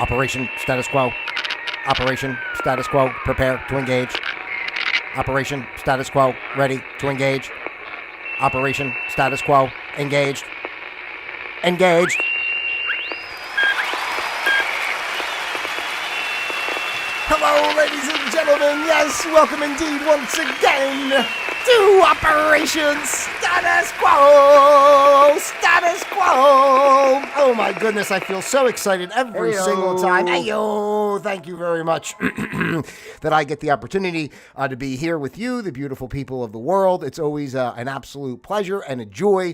Operation status quo. Operation status quo. Prepare to engage. Operation status quo. Ready to engage. Operation status quo. Engaged. Engaged. Hello, ladies and gentlemen. Yes, welcome indeed once again to Operation Status Quo. Status Quo. Oh my goodness, I feel so excited every single time. Heyo, thank you very much that I get the opportunity to be here with you, the beautiful people of the world. It's always an absolute pleasure and a joy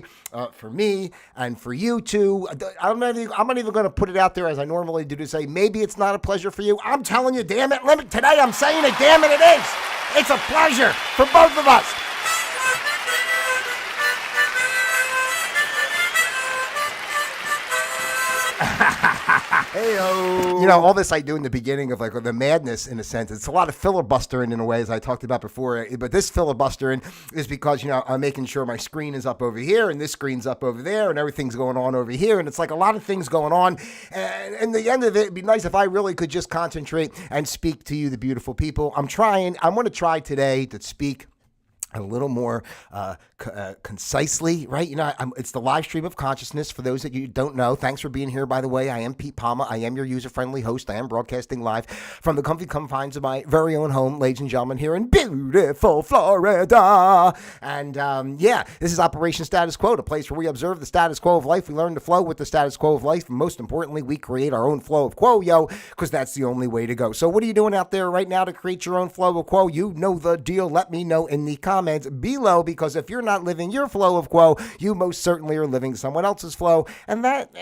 for me and for you too. I'm not even going to put it out there as I normally do to say maybe it's not a pleasure for you. I'm telling you, damn it, today I'm saying it, damn it, it is. It's a pleasure for both of us. Heyo. You know, all this I do in the beginning of like the madness, in a sense, it's a lot of filibustering in a way, as I talked about before. But this filibustering is because, you know, I'm making sure my screen is up over here and this screen's up over there and everything's going on over here. And it's like a lot of things going on. And in the end of it, it'd be nice if I really could just concentrate and speak to you, the beautiful people. I'm going to try today to speak a little more concisely, right? You know, it's the live stream of consciousness. For those that you don't know, thanks for being here, by the way. I am Pete.Palma. I am your user-friendly host. I am broadcasting live from the comfy confines of my very own home, ladies and gentlemen, here in beautiful Florida. And yeah, this is Operation Status Quo, the place where we observe the status quo of life. We learn to flow with the status quo of life. And most importantly, we create our own flow of quo, because that's the only way to go. So what are you doing out there right now to create your own flow of quo? You know the deal. Let me know in the comments below, because if you're not living your flow of quo, you most certainly are living someone else's flow, and that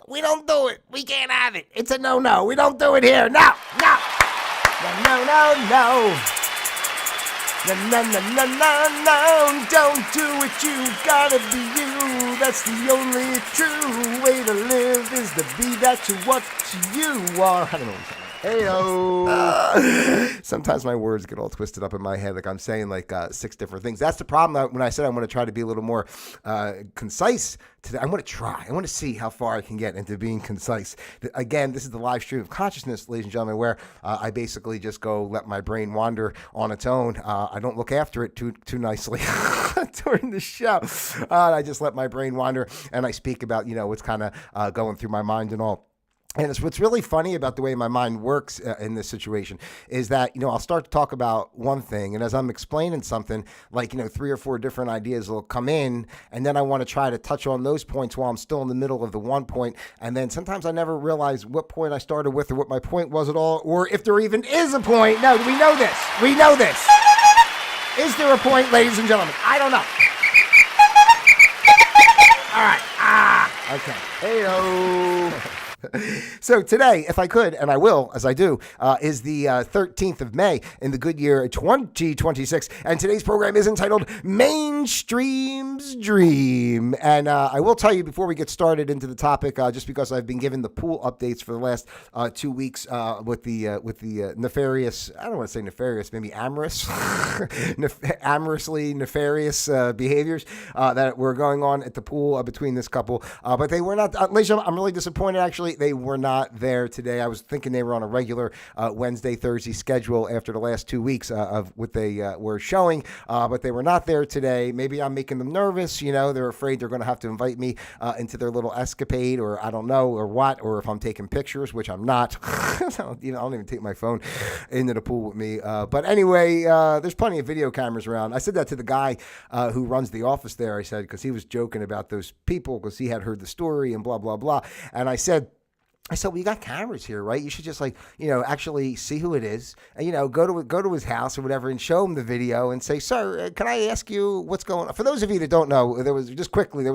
we don't do it. We can't have it. It's a no. We don't do it here. No. No. Don't do it. You gotta be you. That's the only true way to live, is to be that you what you are. I don't know what I'm saying. Heyo. Sometimes my words get all twisted up in my head, like I'm saying like 6 different things. That's the problem. When I said I'm going to try to be a little more concise today, I'm going to try. I want to see how far I can get into being concise. Again, this is the live stream of consciousness, ladies and gentlemen, where I basically just go let my brain wander on its own. I don't look after it too nicely during the show. I just let my brain wander, and I speak about, you know, what's kind of going through my mind and all. And it's what's really funny about the way my mind works in this situation is that, you know, I'll start to talk about one thing, and as I'm explaining something, like, you know, 3 or 4 different ideas will come in, and then I want to try to touch on those points while I'm still in the middle of the one point, and then sometimes I never realize what point I started with or what my point was at all, or if there even is a point. No, we know this. We know this. Is there a point, ladies and gentlemen? I don't know. All right. Okay. Heyo. So today, if I could, and I will, as I do, is the 13th of May in the good year 2026. And today's program is entitled Mainstream's Dream. And I will tell you before we get started into the topic, just because I've been given the pool updates for the last 2 weeks with the nefarious, I don't want to say nefarious, maybe amorous, amorously nefarious behaviors that were going on at the pool between this couple. But they were not, ladies and gentlemen, I'm really disappointed, actually. They were not there today. I was thinking they were on a regular Wednesday, Thursday schedule after the last 2 weeks of what they were showing, but they were not there today. Maybe I'm making them nervous. You know, they're afraid they're going to have to invite me into their little escapade, or I don't know, or what, or if I'm taking pictures, which I'm not. I don't even take my phone into the pool with me. But anyway, there's plenty of video cameras around. I said that to the guy who runs the office there. I said, because he was joking about those people, because he had heard the story and blah, blah, blah. And I said, well, you got cameras here, right? You should just, like, you know, actually see who it is, and, you know, go to his house or whatever and show him the video and say, sir, can I ask you what's going on? For those of you that don't know, there was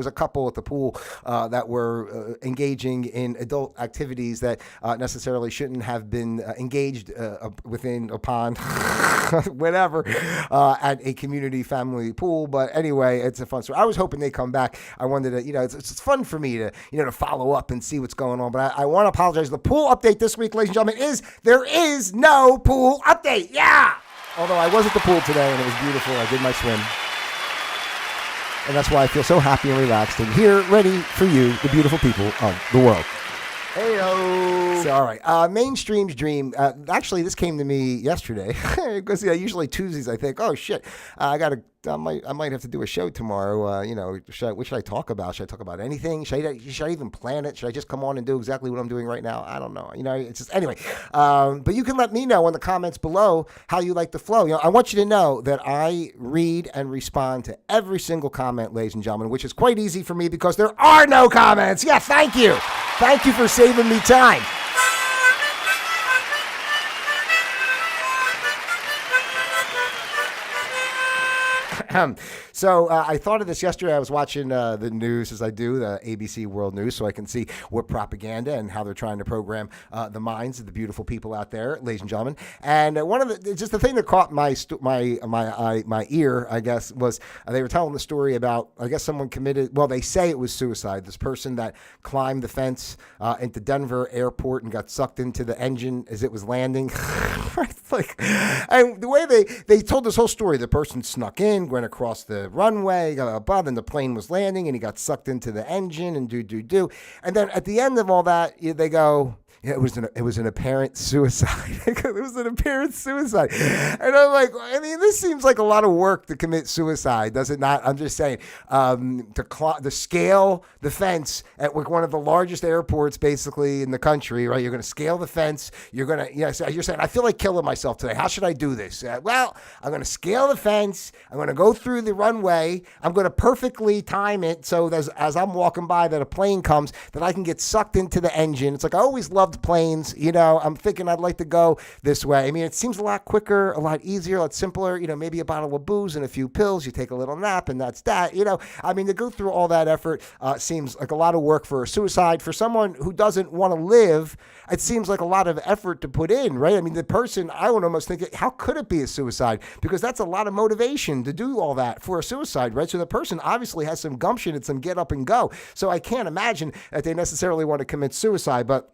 a couple at the pool that were engaging in adult activities that necessarily shouldn't have been engaged within, upon, whatever, at a community family pool. But anyway, it's a fun story. I was hoping they'd come back. I wanted to, you know, it's fun for me to, you know, to follow up and see what's going on. But I want to apologize. The pool update this week, ladies and gentlemen, is there is no pool update. Yeah. Although I was at the pool today and it was beautiful. I did my swim. And that's why I feel so happy and relaxed and here ready for you, the beautiful people of the world. Heyo. So, all right. Mainstream's dream. Actually, this came to me yesterday because usually Tuesdays I think, oh shit, I might have to do a show tomorrow. What should I talk about? Should I talk about anything? Should I even plan it? Should I just come on and do exactly what I'm doing right now? I don't know. It's just anyway. But you can let me know in the comments below how you like the flow. I want you to know that I read and respond to every single comment, ladies and gentlemen, which is quite easy for me because there are no comments. Yeah, thank you. Thank you for saving me time. So I thought of this yesterday. I was watching the news as I do, the ABC World News, so I can see what propaganda and how they're trying to program the minds of the beautiful people out there, ladies and gentlemen. And just the thing that caught my ear, I guess, was they were telling the story about, I guess someone committed, well, they say it was suicide. This person that climbed the fence into Denver airport and got sucked into the engine as it was landing. And the way they told this whole story, the person snuck in, went across the runway, got above, and the plane was landing, and he got sucked into the engine, and do. And then at the end of all that, they go, yeah, it was an apparent suicide. It was an apparent suicide. And I'm like, this seems like a lot of work to commit suicide, does it not? I'm just saying, to scale the fence at one of the largest airports basically in the country, right? You're going to scale the fence. You're saying, I feel like killing myself today. How should I do this? Well, I'm going to scale the fence. I'm going to go through the runway. I'm going to perfectly time it so that as I'm walking by that a plane comes, that I can get sucked into the engine. It's like I always loved planes. I'm thinking I'd like to go this way. It seems a lot quicker, a lot easier, a lot simpler. Maybe a bottle of booze and a few pills. You take a little nap and that's that. To go through all that effort seems like a lot of work for a suicide. For someone who doesn't want to live, it seems like a lot of effort to put in, right? The person, I would almost think, how could it be a suicide? Because that's a lot of motivation to do all that for a suicide, right? So the person obviously has some gumption and some get up and go. So I can't imagine that they necessarily want to commit suicide, but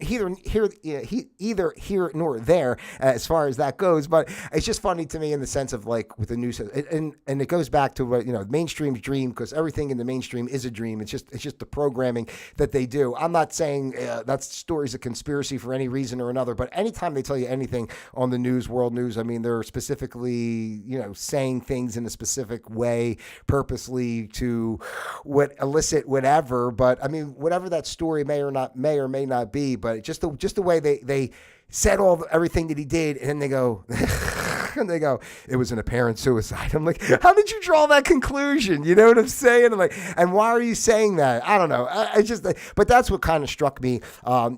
either here nor there as far as that goes. But it's just funny to me in the sense of like with the news, and it goes back to what mainstream's dream, because everything in the mainstream is a dream. It's just the programming that they do. I'm not saying that story's a conspiracy for any reason or another, but anytime they tell you anything on the news, world news, they're specifically saying things in a specific way purposely to elicit whatever. But whatever that story may or may not be, but just the way they said everything that he did, and then they go and they go, it was an apparent suicide. I'm like, how did you draw that conclusion? You know what I'm saying? I'm like, and why are you saying that? I don't know. But that's what kind of struck me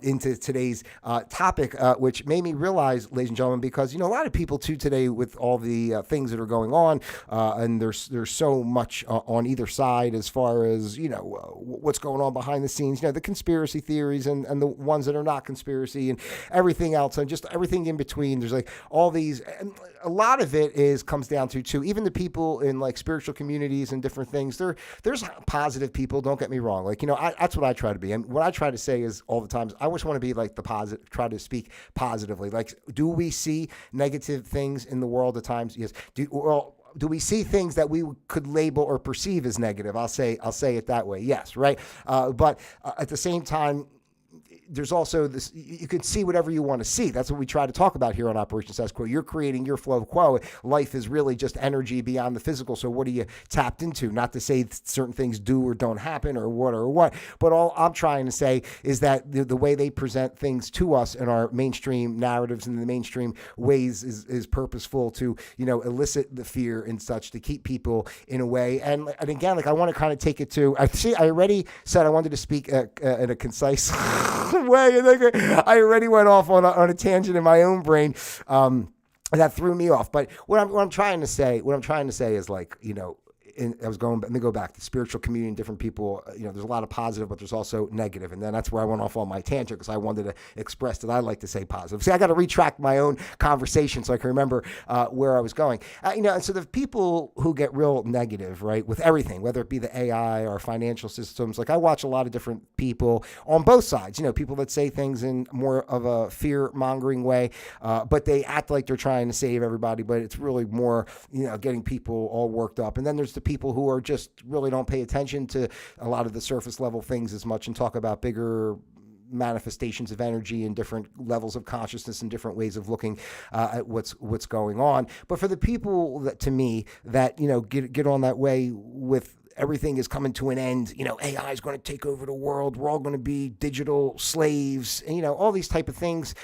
into today's topic, which made me realize, ladies and gentlemen, because a lot of people too today with all the things that are going on, and there's so much on either side as far as what's going on behind the scenes. The conspiracy theories and the ones that are not conspiracy and everything else, and just everything in between. There's like all these. And a lot of it comes down to even the people in like spiritual communities and different things. There's positive people. Don't get me wrong. Like that's what I try to be, and what I try to say is all the times I always want to be like the positive. Try to speak positively. Like, do we see negative things in the world at times? Yes. Do we see things that we could label or perceive as negative? I'll say it that way. Yes, right. But at the same time, there's also this, you can see whatever you want to see. That's what we try to talk about here on Operation Status Quo. You're creating your flow of quo. Life is really just energy beyond the physical. So what are you tapped into? Not to say certain things do or don't happen or what, but all I'm trying to say is that the way they present things to us in our mainstream narratives and the mainstream ways is purposeful to, elicit the fear and such, to keep people in a way. And again, like I want to kind of take it to, I already said I wanted to speak in a concise way, and I already went off on a tangent in my own brain that threw me off. But what I'm trying to say is like, let me go back to spiritual community and different people. There's a lot of positive, but there's also negative. And then that's where I went off on my tangent, because I wanted to express that I like to say positive. See, I got to retract my own conversation so I can remember where I was going. And so the people who get real negative, right, with everything, whether it be the AI or financial systems, like I watch a lot of different people on both sides, people that say things in more of a fear-mongering way, but they act like they're trying to save everybody, but it's really more, getting people all worked up. And then there's the people who are just really don't pay attention to a lot of the surface level things as much and talk about bigger manifestations of energy and different levels of consciousness and different ways of looking at what's going on. But for the people that, to me, that, get on that way with everything is coming to an end, AI is going to take over the world, we're all going to be digital slaves, and, all these type of things,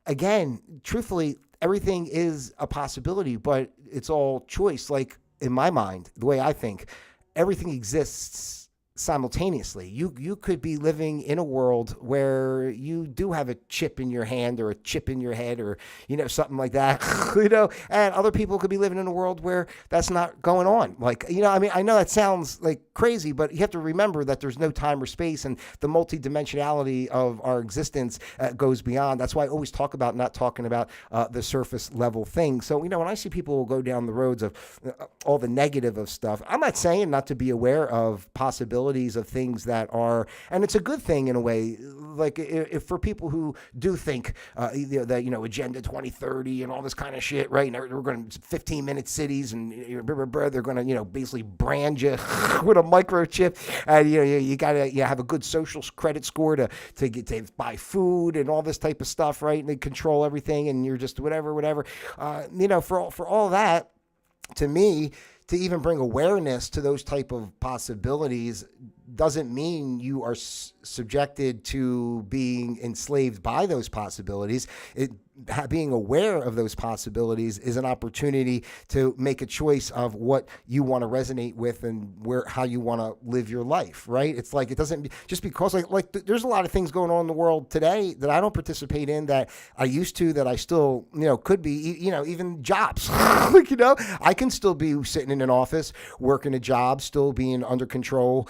again, truthfully, everything is a possibility, but it's all choice. Like, in my mind, the way I think, everything exists simultaneously. You could be living in a world where you do have a chip in your hand or a chip in your head or, something like that, and other people could be living in a world where that's not going on. Like, I know that sounds like crazy, but you have to remember that there's no time or space, and the multidimensionality of our existence goes beyond. That's why I always talk about not talking about the surface level things. So, when I see people go down the roads of all the negative of stuff, I'm not saying not to be aware of possibilities of things that are, and it's a good thing in a way, like if for people who do think that, Agenda 2030 and all this kind of shit, right? And we're going to 15-minute cities, and they're going to, basically brand you with a microchip, and you got to have a good social credit score to buy food and all this type of stuff, right? And they control everything, and you're just whatever. For all that, to me, to even bring awareness to those type of possibilities doesn't mean you are subjected to being enslaved by those possibilities. Being aware of those possibilities is an opportunity to make a choice of what you want to resonate with and how you want to live your life, right? It's like, it doesn't just because there's a lot of things going on in the world today that I don't participate in, that I used to, that I still, could be, even jobs, I can still be sitting in an office, working a job, still being under control,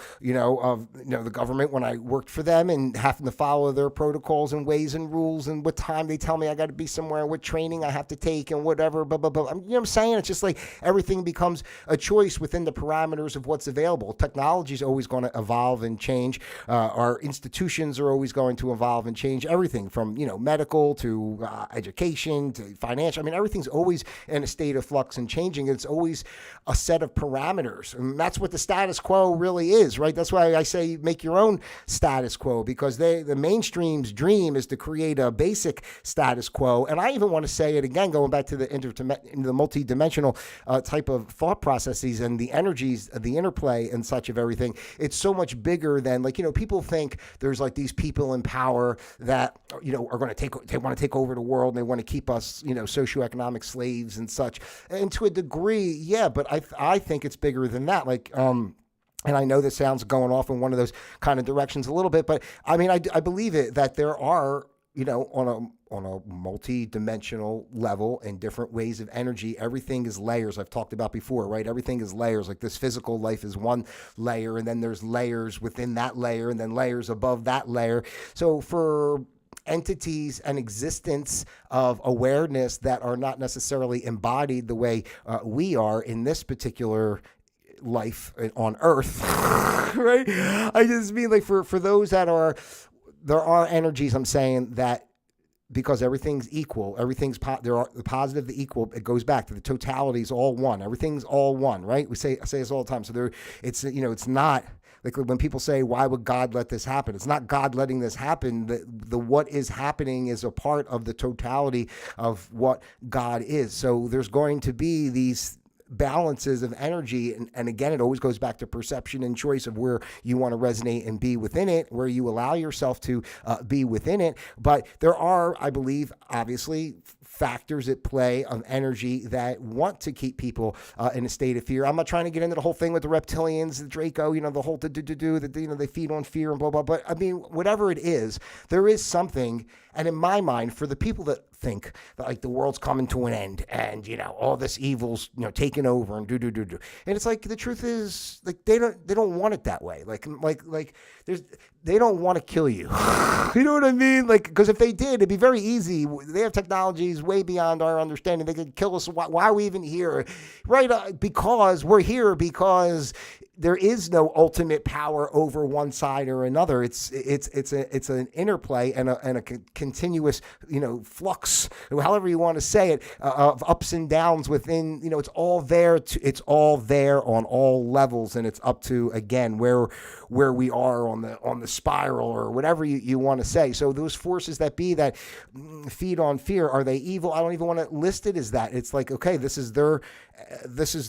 of, the government when I worked for them, and having to follow their protocols and ways and rules and what time they tell me I got to be somewhere and what training I have to take and whatever, blah, blah, blah. You know what I'm saying? It's just like everything becomes a choice within the parameters of what's available. Technology is always going to evolve and change. Our institutions are always going to evolve and change. Everything from, medical to education to financial. Everything's always in a state of flux and changing. It's always a set of parameters. And that's what the status quo really is, right? That's why I say make your own status quo, because the mainstream's dream is to create a basic status quo. And I even want to say it again, going back to the multidimensional type of thought processes and the energies, the interplay and such of everything. It's so much bigger than, people think there's like these people in power that, are going to they want to take over the world, and they want to keep us, socioeconomic slaves and such. And to a degree, yeah, but I think it's bigger than that. And I know this sounds going off in one of those kind of directions a little bit, but I believe it, that there are, on a multi-dimensional level and different ways of energy, everything is layers. I've talked about before, right? Everything is layers. Like this physical life is one layer, and then there's layers within that layer, and then layers above that layer. So for entities and existence of awareness that are not necessarily embodied the way we are in this particular life on Earth, right? I just mean, for those that are, there are energies, I'm saying, that because everything's equal, there are the positive, the equal, it goes back to the totality is all one. Everything's all one, right? I say this all the time. So it's not like when people say, why would God let this happen? It's not God letting this happen. The what is happening is a part of the totality of what God is. So there's going to be these balances of energy. And again, it always goes back to perception and choice of where you want to resonate and be within it, where you allow yourself to be within it. But there are, I believe, obviously, factors at play of energy that want to keep people in a state of fear. I'm not trying to get into the whole thing with the reptilians, the Draco, the whole that they feed on fear and blah, blah. But whatever it is, there is something. And in my mind, for the people that think that the world's coming to an end and, all this evil's, taking over and do. And it's the truth is they don't want it that way. They don't want to kill you. You know what I mean? Because if they did, it'd be very easy. They have technologies way beyond our understanding. They could kill us. Why are we even here? Right? Because we're here because there is no ultimate power over one side or another. It's an interplay and a continuous, flux, however you want to say it, of ups and downs within. It's all there. It's all there on all levels, and it's up to, again, where we are on the spiral, or whatever you want to say. So those forces that be that feed on fear, are they evil? I don't even want to list it as that. It's like, okay, this is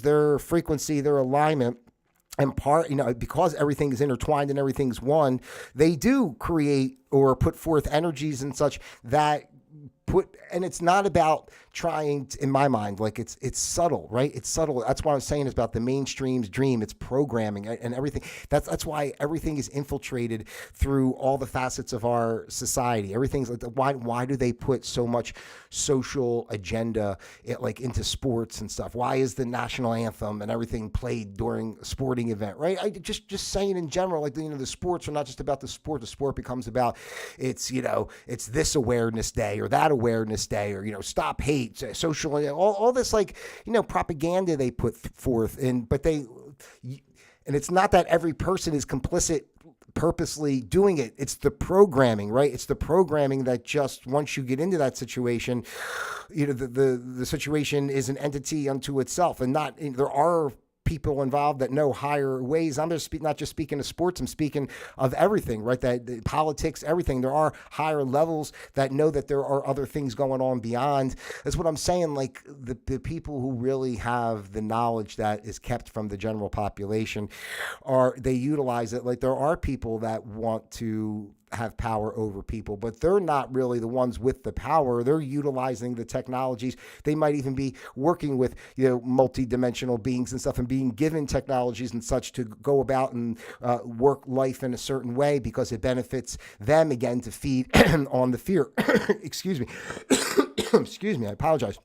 their frequency, their alignment. And because everything is intertwined and everything's one, they do create or put forth energies and such that and it's not about trying to, in my mind, like it's subtle, right? It's subtle. That's what I'm saying is about the mainstream's dream. It's programming and everything. That's why everything is infiltrated through all the facets of our society. Everything's like, why do they put so much social agenda into sports and stuff? Why is the national anthem and everything played during a sporting event, right? I just saying in general, the sports are not just about the sport. The sport becomes about it's this awareness day or that awareness day, or stop hate, social, all this propaganda they put forth. And it's not that every person is complicit purposely doing it. It's the programming, right? It's the programming that just once you get into that situation, the situation is an entity unto itself, and not there are people involved that know higher ways. I'm just not just speaking of sports. I'm speaking of everything, right? That politics, everything. There are higher levels that know that there are other things going on beyond. That's what I'm saying. Like the people who really have the knowledge that is kept from the general population they utilize it. Like there are people that want to have power over people, but they're not really the ones with the power. They're utilizing the technologies. They might even be working with, multi-dimensional beings and stuff, and being given technologies and such to go about and work life in a certain way because it benefits them, again, to feed on the fear. Excuse me. Excuse me. I apologize.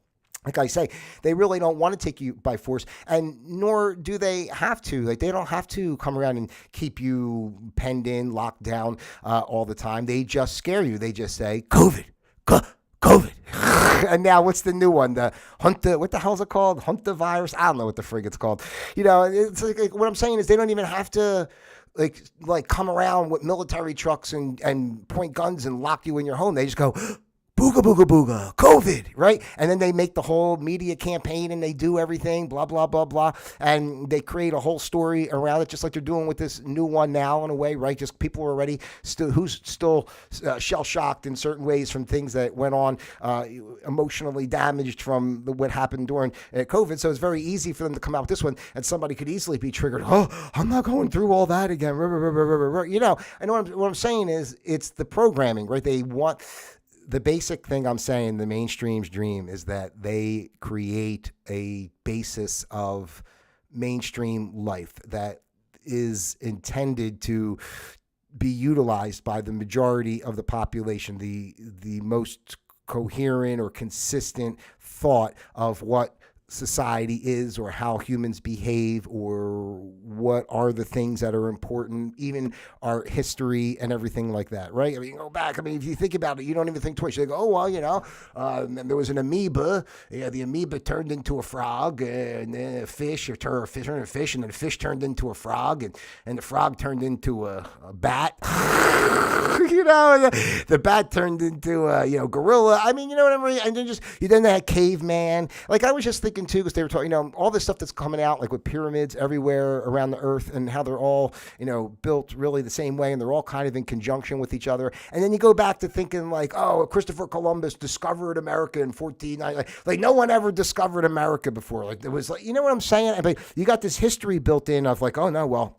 Like I say, they really don't want to take you by force, and nor do they have to. Like they don't have to come around and keep you penned in, locked down all the time. They just scare you. They just say, COVID. And now what's the new one? The what the hell is it called? Hunter virus? I don't know what the frig it's called. It's like what I'm saying is they don't even have to like come around with military trucks and point guns and lock you in your home. They just go, booga, booga, booga, COVID, right? And then they make the whole media campaign and they do everything, blah, blah, blah, blah. And they create a whole story around it, just like they're doing with this new one now, in a way, right? Just people are already who's still shell-shocked in certain ways from things that went on, emotionally damaged from what happened during COVID. So it's very easy for them to come out with this one, and somebody could easily be triggered. Oh, I'm not going through all that again. And what I'm saying is it's the programming, right? They want... The basic thing I'm saying, the mainstream's dream is that they create a basis of mainstream life that is intended to be utilized by the majority of the population, the most coherent or consistent thought of what society is, or how humans behave, or what are the things that are important, even our history and everything like that, right? I mean, go back. I mean, if you think about it, you don't even think twice. You go, oh, well, there was an amoeba. Yeah, the amoeba turned into a frog, and then a fish, or turned into a fish, and then the fish turned into a frog, and the frog turned into a bat. The bat turned into a, gorilla. I mean, you know what I mean? And then they had caveman. Like, I was just thinking too, because they were talking, all this stuff that's coming out, like with pyramids everywhere around the earth, and how they're all, built really the same way, and they're all kind of in conjunction with each other. And then you go back to thinking like, oh, Christopher Columbus discovered America in 1490. Like no one ever discovered America before. Like there was, like, you know what I'm saying? But you got this history built in of like, oh no, well,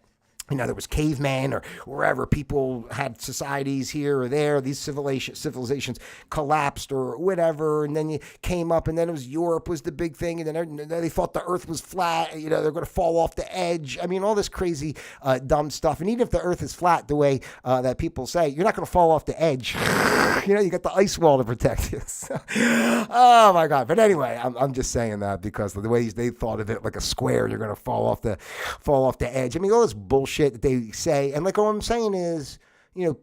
there was caveman or wherever, people had societies here or there. These civilizations collapsed or whatever, and then you came up, and then it was Europe was the big thing, and then they thought the Earth was flat. They're going to fall off the edge. I mean, all this crazy dumb stuff. And even if the Earth is flat, the way that people say, you're not going to fall off the edge. You got the ice wall to protect you. Oh my God! But anyway, I'm just saying that because of the way they thought of it, like a square. You're going to fall off the edge. I mean, all this bullshit that they say. And like what I'm saying is, you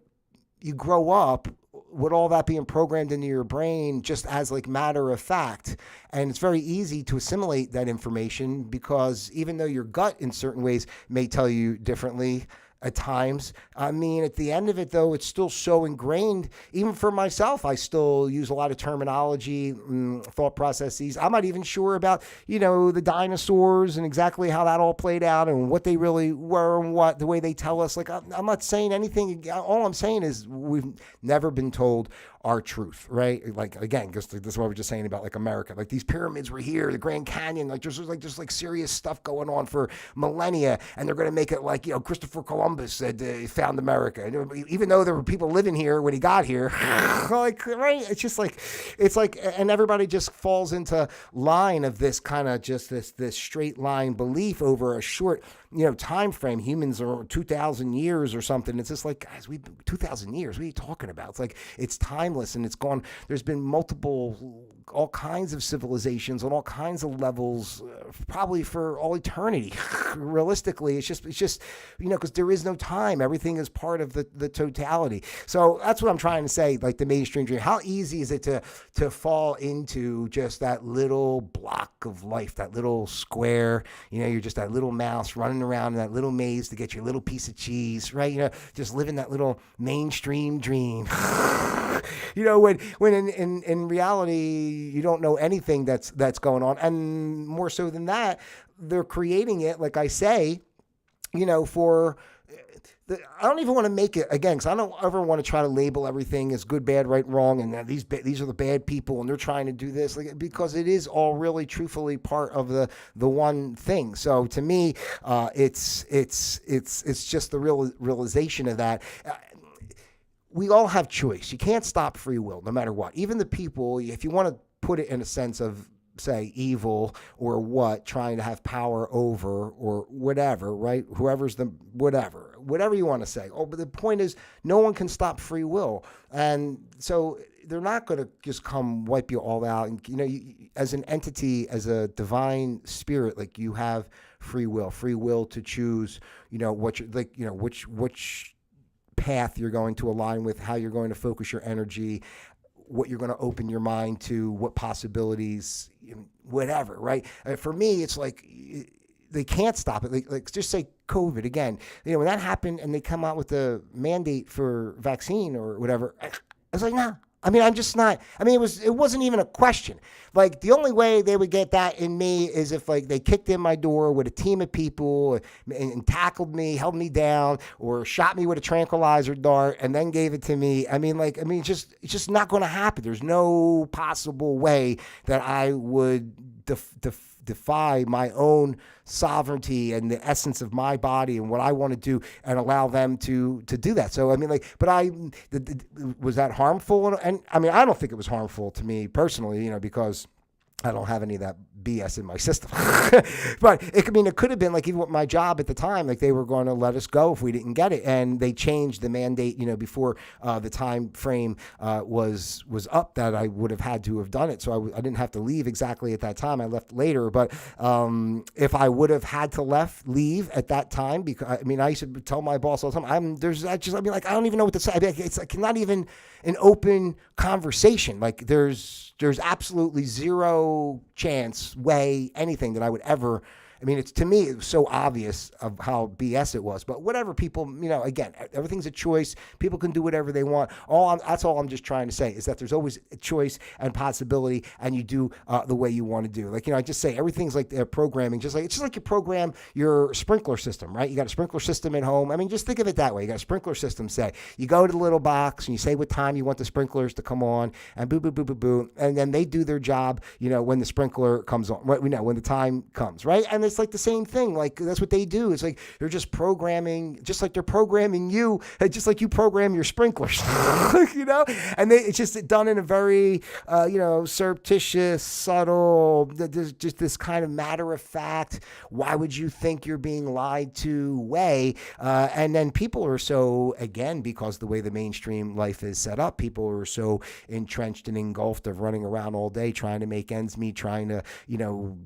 grow up with all that being programmed into your brain just as like matter of fact. And it's very easy to assimilate that information because even though your gut in certain ways may tell you differently at times, I mean, at the end of it, though, it's still so ingrained. Even for myself, I still use a lot of terminology, thought processes. I'm not even sure about, the dinosaurs and exactly how that all played out and what they really were and what the way they tell us. Like, I'm not saying anything. All I'm saying is we've never been told our truth, right? Like, again, because this is what we're just saying about like America. Like these pyramids were here, the Grand Canyon, like there's like serious stuff going on for millennia, and they're going to make it like, Christopher Columbus said he found America. And even though there were people living here when he got here, like, right? It's just like, and everybody just falls into line of this kind of just this straight line belief over a short, time frame. Humans are 2,000 years or something. It's just like, guys, 2,000 years. What are you talking about? It's like, it's timeless and it's gone. There's been all kinds of civilizations on all kinds of levels, probably for all eternity. Realistically, it's just, because there is no time. Everything is part of the totality. So that's what I'm trying to say. Like the mainstream dream, how easy is it to fall into just that little block of life, that little square, you're just that little mouse running around in that little maze to get your little piece of cheese, right? Just living that little mainstream dream. When in reality you don't know anything that's going on, and more so than that, they're creating it, like I say, for. I don't even want to make it, again, because I don't ever want to try to label everything as good, bad, right, wrong, and these are the bad people, and they're trying to do this, because it is all really, truthfully part of the one thing. So to me, it's just the realization of that. We all have choice. You can't stop free will, no matter what. Even the people, if you want to put it in a sense of, say, evil or trying to have power over or whatever, right? Whoever's the whatever you want to say. But the point is, no one can stop free will. And so they're not going to just come wipe you all out. And, as an entity, as a divine spirit, like you have free will to choose, what you're like, which path you're going to align with, how you're going to focus your energy, what you're going to open your mind to, what possibilities, whatever, right? For me, it's like they can't stop it. Like just say COVID again. When that happened and they come out with the mandate for vaccine or whatever, I was like, nah. I mean, I'm just not. I mean, it wasn't even a question. Like the only way they would get that in me is if like they kicked in my door with a team of people and tackled me, held me down, or shot me with a tranquilizer dart and then gave it to me. It's just not going to happen. There's no possible way that I would defy my own sovereignty and the essence of my body and what I want to do and allow them to do that. So, was that harmful? And I don't think it was harmful to me personally, because I don't have any of that BS in my system. But it could have been like, even with my job at the time, like they were going to let us go if we didn't get it. And they changed the mandate, before the time frame was up that I would have had to have done it. So I didn't have to leave exactly at that time. I left later. But if I would have had to leave at that time, because I used to tell my boss all the time, I don't even know what to say. It's like not even an open conversation. Like there's absolutely zero chance, way, anything that I would ever. To me, it was so obvious of how BS it was. But whatever, people, again, everything's a choice. People can do whatever they want. That's all I'm just trying to say is that there's always a choice and possibility, and you do the way you want to do. Like, I just say everything's like programming. It's just like you program your sprinkler system, right? You got a sprinkler system at home. Just think of it that way. You got a sprinkler system. Say you go to the little box and you say what time you want the sprinklers to come on, and boo, boo, boo, boo, boo, and then they do their job. When the sprinkler comes on, when the time comes, right? And it's like the same thing. Like that's what they do. It's like they're just programming, just like they're programming you, just like you program your sprinklers, And it's just done in a very, surreptitious, subtle. There's just this kind of matter of fact. Why would you think you're being lied to way? And then people are so, again, because the way the mainstream life is set up, people are so entrenched and engulfed of running around all day trying to make ends meet, trying to,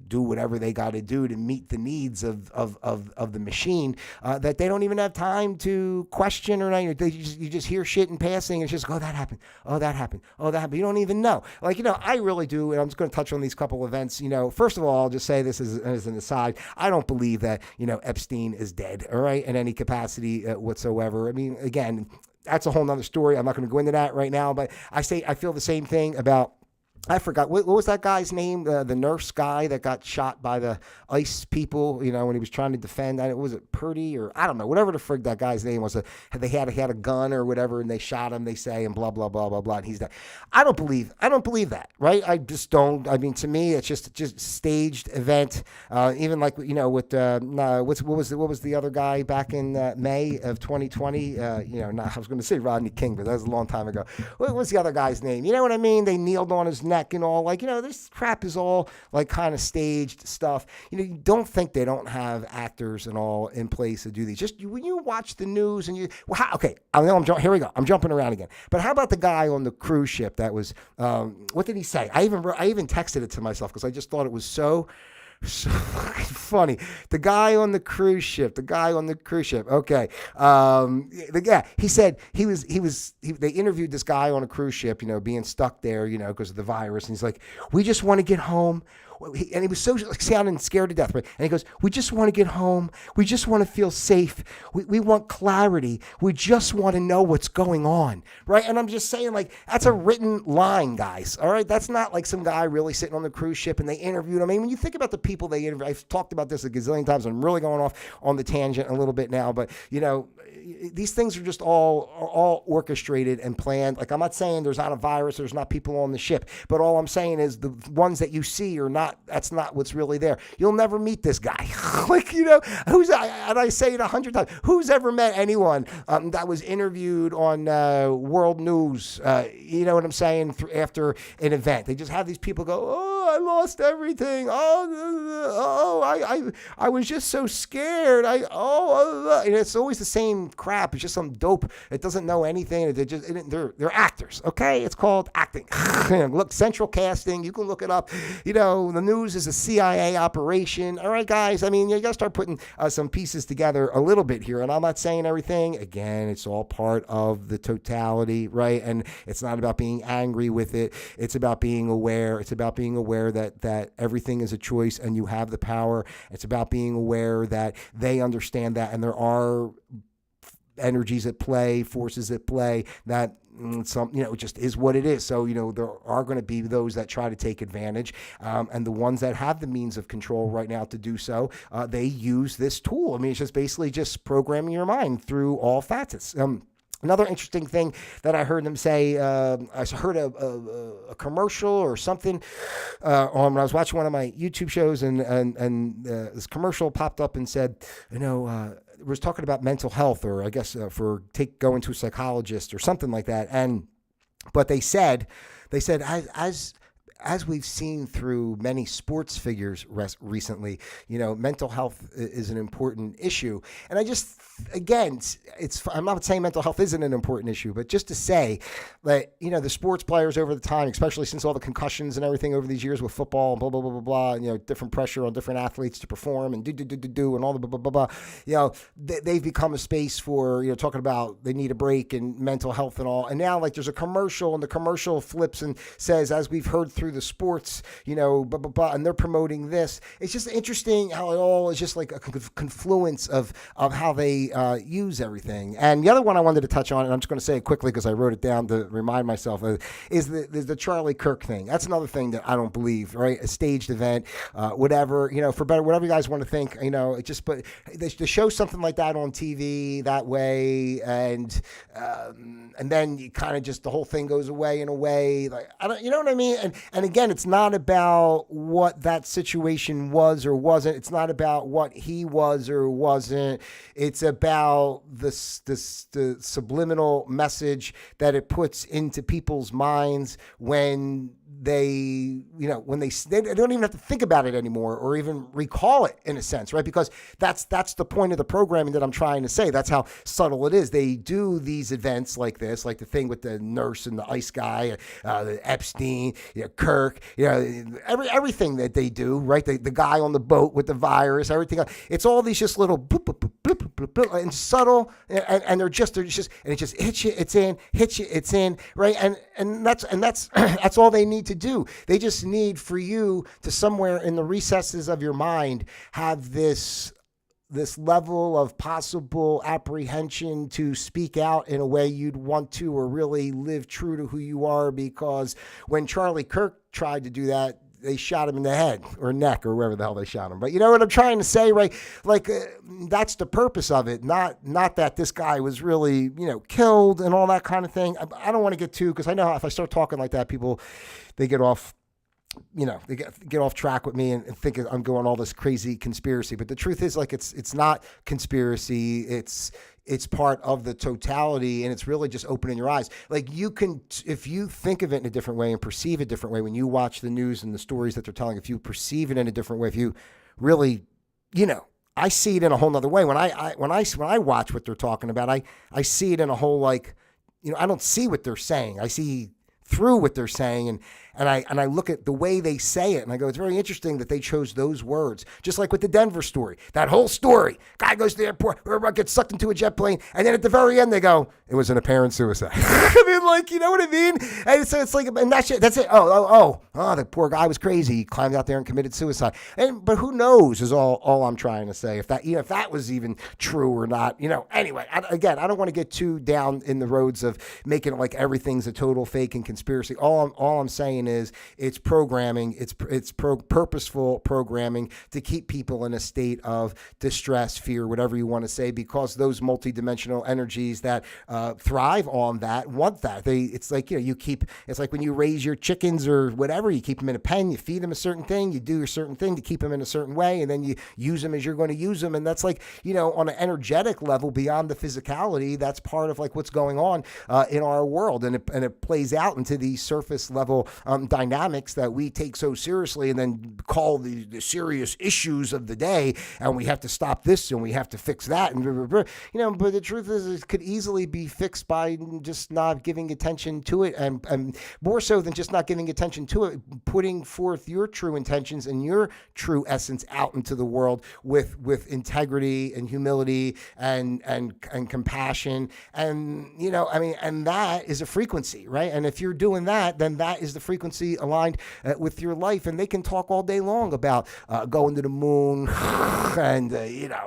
do whatever they got to do to meet the needs of the machine, that they don't even have time to question or anything. You just hear shit in passing. And it's just, oh, that happened. Oh, that happened. Oh, that happened. You don't even know. Like, I really do. And I'm just going to touch on these couple events. First of all, I'll just say this as an aside. I don't believe that, Epstein is dead, all right, in any capacity whatsoever. I mean, again, that's a whole nother story. I'm not going to go into that right now, but I feel the same thing about, I forgot, what was that guy's name? The nurse guy that got shot by the ICE people, when he was trying to defend. Was it Purdy or I don't know, whatever the frig that guy's name was. He had a gun or whatever, and they shot him, they say, and blah, blah, blah, blah, blah. And he's dead. I don't believe that, right? I just don't. I mean, to me, it's just staged event. Even like, with, what was the other guy back in May of 2020? I was going to say Rodney King, but that was a long time ago. What was the other guy's name? You know what I mean? They kneeled on his neck and all, like, this crap is all like kind of staged stuff. You don't think they don't have actors and all in place to do these. Just when you watch the news and okay, here we go. I'm jumping around again. But how about the guy on the cruise ship that was, what did he say? I even texted it to myself because I just thought it was so fucking funny. The guy on the cruise ship. Okay. The guy, he said they interviewed this guy on a cruise ship, being stuck there, because of the virus. And he's like, we just want to get home. And he was so sounding scared to death, right? And he goes, we just want to get home. We just want to feel safe. We want clarity. We just want to know what's going on, right? And I'm just saying, like, that's a written line, guys, all right? That's not like some guy really sitting on the cruise ship and they interviewed him. I mean, when you think about the people they interviewed, I've talked about this a gazillion times. I'm really going off on the tangent a little bit now, but, these things are just all orchestrated and planned. Like, I'm not saying there's not a virus, there's not people on the ship, but all I'm saying is the ones that you see are not, that's not what's really there. You'll never meet this guy. Like, and I say it 100 times, who's ever met anyone that was interviewed on world news, you know what I'm saying, after an event? They just have these people go, oh, I lost everything. I was just so scared. And it's always the same crap. It's just some dope. It doesn't know anything. They're actors. Okay, it's called acting. Look, central casting. You can look it up. The news is a CIA operation. All right, guys. I mean, you got to start putting some pieces together a little bit here. And I'm not saying everything. Again, it's all part of the totality, right? And it's not about being angry with it. It's about being aware. It's about being aware that everything is a choice and you have the power. It's about being aware that they understand that, and there are energies at play, forces at play that it just is what it is. So, there are going to be those that try to take advantage. And the ones that have the means of control right now to do so, they use this tool. I mean, it's just basically just programming your mind through all facets. Another interesting thing that I heard them say, I heard a commercial or something when I was watching one of my YouTube shows, and this commercial popped up and said, it was talking about mental health, or I guess going to a psychologist or something like that. But they said as we've seen through many sports figures recently, mental health is an important issue. And I just, again, I'm not saying mental health isn't an important issue, but just to say that, the sports players over the time, especially since all the concussions and everything over these years with football and blah, blah, blah, blah, blah, different pressure on different athletes to perform and do and all the blah, blah, blah, blah, they've become a space for, talking about they need a break and mental health and all. And now, like, there's a commercial, and the commercial flips and says, as we've heard through the sports, blah, blah, blah, and they're promoting this. It's just interesting how it all is just like a confluence of how they use everything. And the other one I wanted to touch on, and I'm just going to say it quickly because I wrote it down to remind myself of, is the Charlie Kirk thing. That's another thing that I don't believe, right? A staged event, whatever, for better, whatever you guys want to think, it just, but to show something like that on TV that way, and then you kind of just, the whole thing goes away in a way, like, I don't, you know what I mean? And again, it's not about what that situation was or wasn't. It's not about what he was or wasn't. It's about the subliminal message that it puts into people's minds when they don't even have to think about it anymore or even recall it in a sense, right? Because that's the point of the programming that I'm trying to say. That's how subtle it is. They do these events like this, like the thing with the nurse and the ice guy, the Epstein, Kirk, everything that they do, right? The guy on the boat with the virus, everything. It's all these just little boop, boop, boop, boop, boop, boop, boop, and subtle, and they're just, and it just hits you, it's in, hits you, it's in, right? And that's that's all they need to do. They just need for you to somewhere in the recesses of your mind have this level of possible apprehension to speak out in a way you'd want to, or really live true to who you are. Because when Charlie Kirk tried to do that, they shot him in the head or neck or wherever the hell they shot him. But you know what I'm trying to say, right? Like that's the purpose of it. Not that this guy was really, killed and all that kind of thing. I don't want to get too, because I know if I start talking like that, people, they get off, they get off track with me and think I'm going all this crazy conspiracy. But the truth is, like, it's not conspiracy. It's part of the totality, and it's really just opening your eyes. Like, you can, if you think of it in a different way and perceive it a different way, when you watch the news and the stories that they're telling, if you perceive it in a different way, if you really, I see it in a whole nother way. When I watch what they're talking about, I see it in a whole, like, I don't see what they're saying. I see through what they're saying, and I look at the way they say it, and I go, it's very interesting that they chose those words. Just like with the Denver story, that whole story, guy goes to the airport, everybody gets sucked into a jet plane, and then at the very end they go, it was an apparent suicide. I mean, like, you know what I mean? And so it's like, and that's it. Oh, the poor guy was crazy. He climbed out there and committed suicide. But who knows is all I'm trying to say. If that was even true or not. Anyway, I don't want to get too down in the roads of making it like everything's a total fake and conspiracy. All I'm saying is it's programming. It's purposeful programming to keep people in a state of distress, fear, whatever you want to say, because those multidimensional energies that thrive on that want that. It's like, it's like when you raise your chickens or whatever, you keep them in a pen, you feed them a certain thing, you do a certain thing to keep them in a certain way, and then you use them as you're going to use them. And that's like, on an energetic level beyond the physicality, that's part of like what's going on in our world. And it plays out into these surface level dynamics that we take so seriously and then call the serious issues of the day. And we have to stop this and we have to fix that. And, but the truth is it could easily be fixed by just not giving attention to it. And more so than just not giving attention to it, putting forth your true intentions and your true essence out into the world with integrity and humility and compassion. And, and that is a frequency, right? And if you're doing that, then that is the frequency aligned with your life. And they can talk all day long about going to the moon and,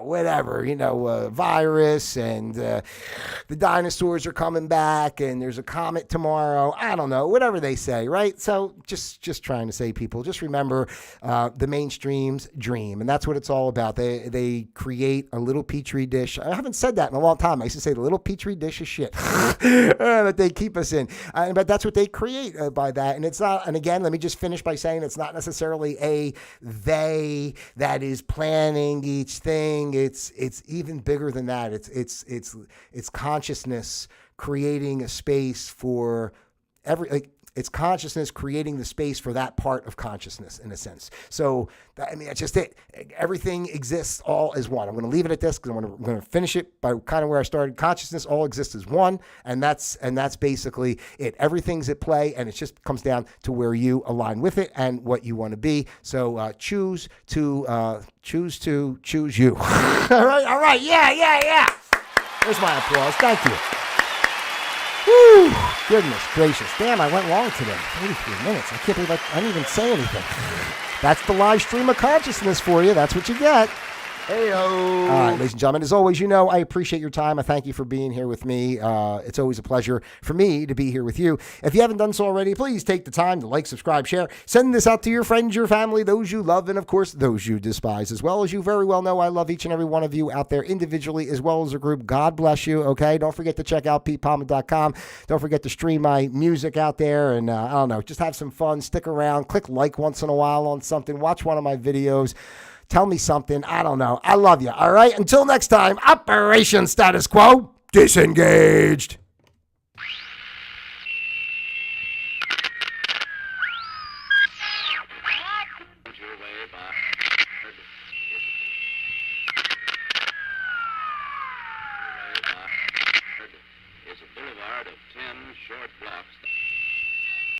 whatever, virus and the dinosaurs are coming back and there's a comet tomorrow. I don't know, whatever they say, right? So just trying to say, people, just remember the mainstream's dream. And that's what it's all about. They create a little petri dish. I haven't said that in a long time. I used to say the little petri dish of shit that they keep us in. But that's what they create by that. And it's not, and again, let me just finish by saying it's not necessarily a they that is planning each thing. It's even bigger than that. It's consciousness creating a space for it's consciousness creating the space for that part of consciousness in a sense. So, that's just it. Everything exists all as one. I'm going to leave it at this because I'm going to finish it by kind of where I started. Consciousness all exists as one, and that's basically it. Everything's at play, and it just comes down to where you align with it and what you want to be. So choose you. All right. Yeah. There's my applause. Thank you. Woo! Goodness gracious. Damn, I went long today. 33 minutes. I can't believe I didn't even say anything. That's the live stream of consciousness for you. That's what you get. Hey-o. All right, ladies and gentlemen, as always, I appreciate your time. I thank you for being here with me. It's always a pleasure for me to be here with you. If you haven't done so already, please take the time to like, subscribe, share. Send this out to your friends, your family, those you love, and, of course, those you despise. As well as you very well know, I love each and every one of you out there individually as well as a group. God bless you, okay? Don't forget to check out pete.palma.com. Don't forget to stream my music out there. And, I don't know, just have some fun. Stick around. Click like once in a while on something. Watch one of my videos. Tell me something. I don't know. I love you. All right. Until next time, Operation Status Quo disengaged. Stop.